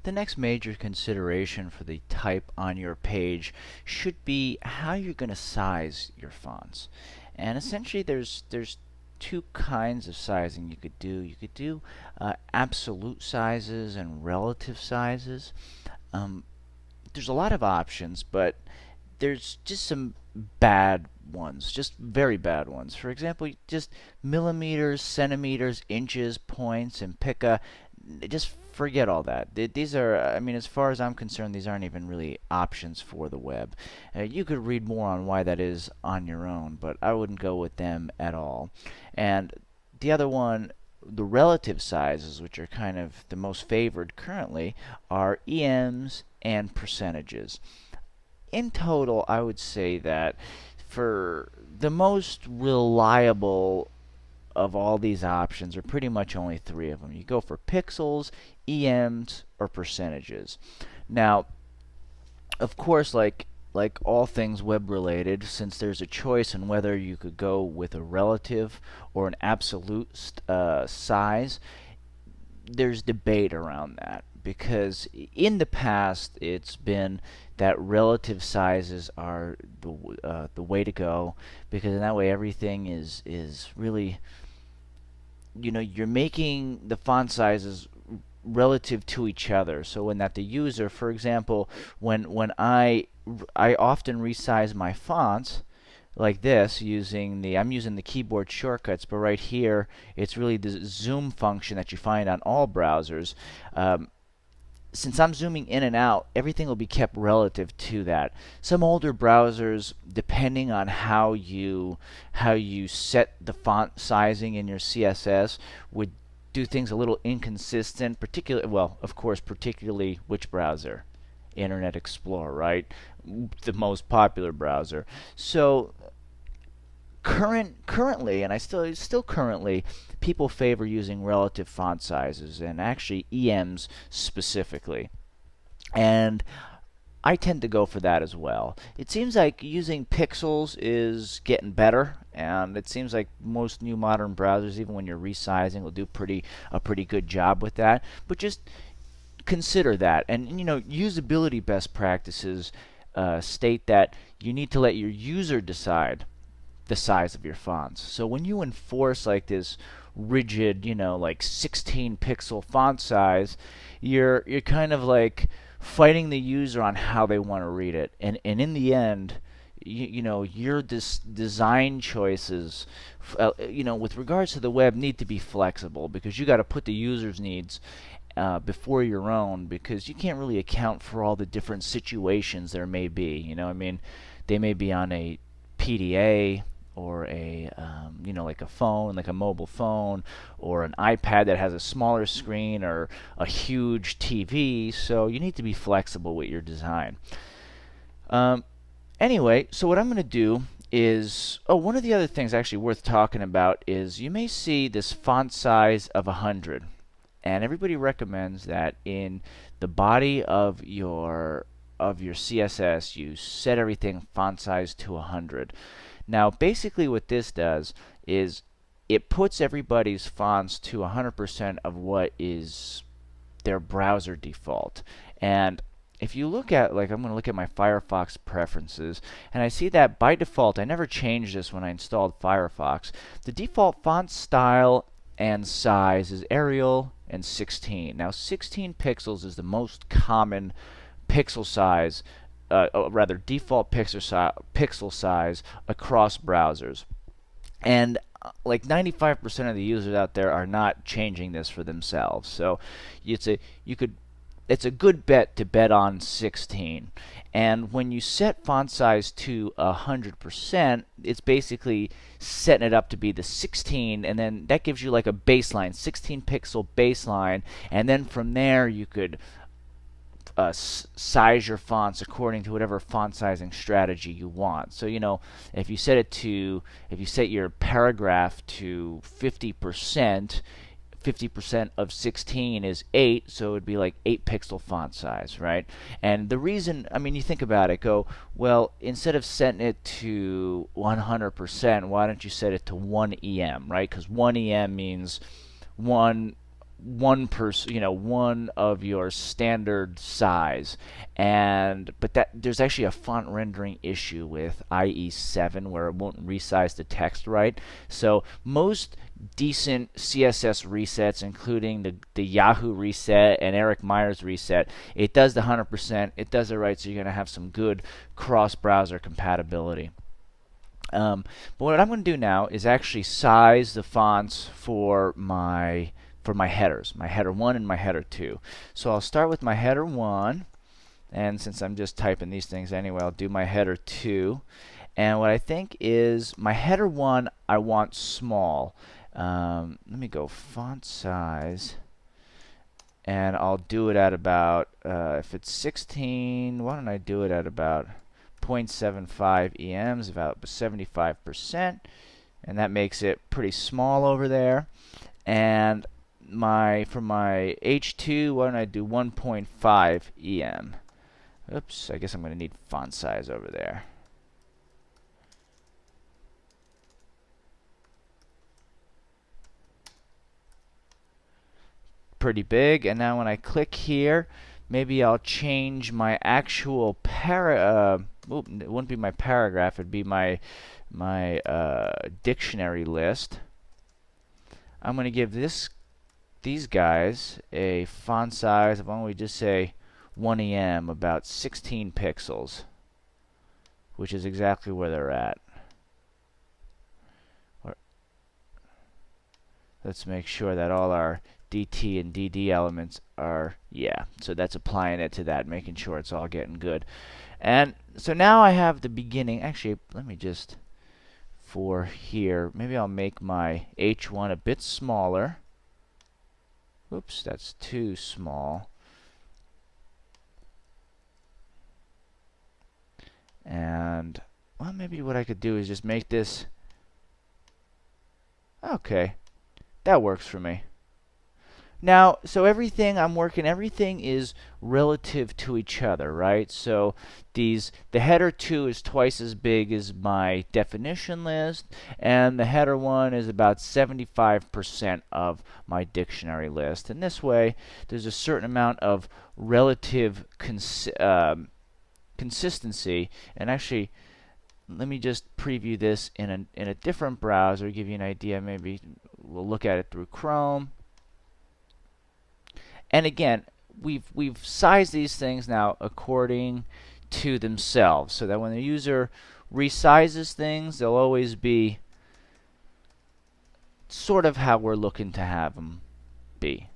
the next major consideration for the type on your page should be how you're going to size your fonts. And essentially there's two kinds of sizing you could do. You could do absolute sizes and relative sizes. Um, there's a lot of options, but there's just some bad ones, just very bad ones. For example, just millimeters, centimeters, inches, points, and pica. Just forget all that. These are, I mean, as far as I'm concerned, these aren't even really options for the web. You could read more on why that is on your own, but I wouldn't go with them at all. And the other one, the relative sizes, which are kind of the most favored currently, are EMs and percentages. In total, I would say that for the most reliable of all these options are pretty much only three of them. You go for pixels, EMs, or percentages. Now, of course, like all things web related, since there's a choice on whether you could go with a relative or an absolute size, there's debate around that, because in the past it's been that relative sizes are the way to go, because in that way everything is really, you're making the font sizes relative to each other. So when that the user, for example, when I often resize my fonts like this I'm using the keyboard shortcuts, but right here it's really the zoom function that you find on all browsers. Since I'm zooming in and out, everything will be kept relative to that. Some older browsers, depending on how you set the font sizing in your CSS, would do things a little inconsistent. Of course, particularly which browser? Internet Explorer, right? The most popular browser. So currently, and I still currently, people favor using relative font sizes, and actually EMs specifically. And I tend to go for that as well. It seems like using pixels is getting better, and it seems like most new modern browsers, even when you're resizing, will do a pretty good job with that. But just consider that. And usability best practices state that you need to let your user decide the size of your fonts. So when you enforce like this rigid, like 16 pixel font size, you're kind of like fighting the user on how they want to read it. And in the end, your design choices, with regards to the web, need to be flexible, because you got to put the user's needs before your own, because you can't really account for all the different situations there may be. I mean, they may be on a PDA, or like a phone, like a mobile phone, or an iPad that has a smaller screen, or a huge TV. So you need to be flexible with your design. Anyway, so what I'm going to do is, one of the other things actually worth talking about is you may see this font size of 100, and everybody recommends that in the body of your CSS you set everything font size to 100. Now, basically what this does is it puts everybody's fonts to 100% of what is their browser default. And if you look at, I'm going to look at my Firefox preferences, and I see that by default, I never changed this when I installed Firefox, the default font style and size is Arial and 16. Now, 16 pixels is the most common pixel size, rather default pixel size across browsers. And like 95% of the users out there are not changing this for themselves. So it's a good bet to bet on 16. And when you set font size to 100%, it's basically setting it up to be the 16, and then that gives you like a baseline, 16 pixel baseline, and then from there you could size your fonts according to whatever font sizing strategy you want. So if you set your paragraph to 50%, 50% of 16 is 8, so it would be like 8 pixel font size, right? And the reason, I mean, you think about it, go, well, instead of setting it to 100%, why don't you set it to 1 EM, right? Because 1 EM means one one of your standard size, but that there's actually a font rendering issue with IE7 where it won't resize the text right. So most decent CSS resets, including the Yahoo reset and Eric Meyer's reset, it does the 100%. It does it right, so you're going to have some good cross-browser compatibility. But what I'm going to do now is actually size the fonts for my headers, my header 1 and my header 2. So I'll start with my header 1, and since I'm just typing these things anyway, I'll do my header 2. And what I think is my header 1 I want small. Let me go font size, and I'll do it at about, if it's 16, why don't I do it at about 0.75 EMs, about 75%, and that makes it pretty small over there. And for my H2, why don't I do 1.5 EM? Oops, I guess I'm going to need font size over there. Pretty big. And now when I click here, maybe I'll change my actual it wouldn't be my paragraph, it'd be my dictionary list. I'm going to give these guys a font size of, why don't we just say 1 EM, about 16 pixels, which is exactly where they're at. Let's make sure that all our DT and DD elements are, yeah, so that's applying it to that, making sure it's all getting good. And so now I have the beginning. Actually, let me just, for here, maybe I'll make my H1 a bit smaller. Oops, that's too small. And, well, maybe what I could do is just make this, okay, that works for me. Now, so everything is relative to each other, right? So the header 2 is twice as big as my definition list, and the header 1 is about 75% of my dictionary list. And this way, there's a certain amount of relative consistency. And actually, let me just preview this in a different browser, give you an idea. Maybe we'll look at it through Chrome. And again, we've sized these things now according to themselves, so that when the user resizes things, they'll always be sort of how we're looking to have them be.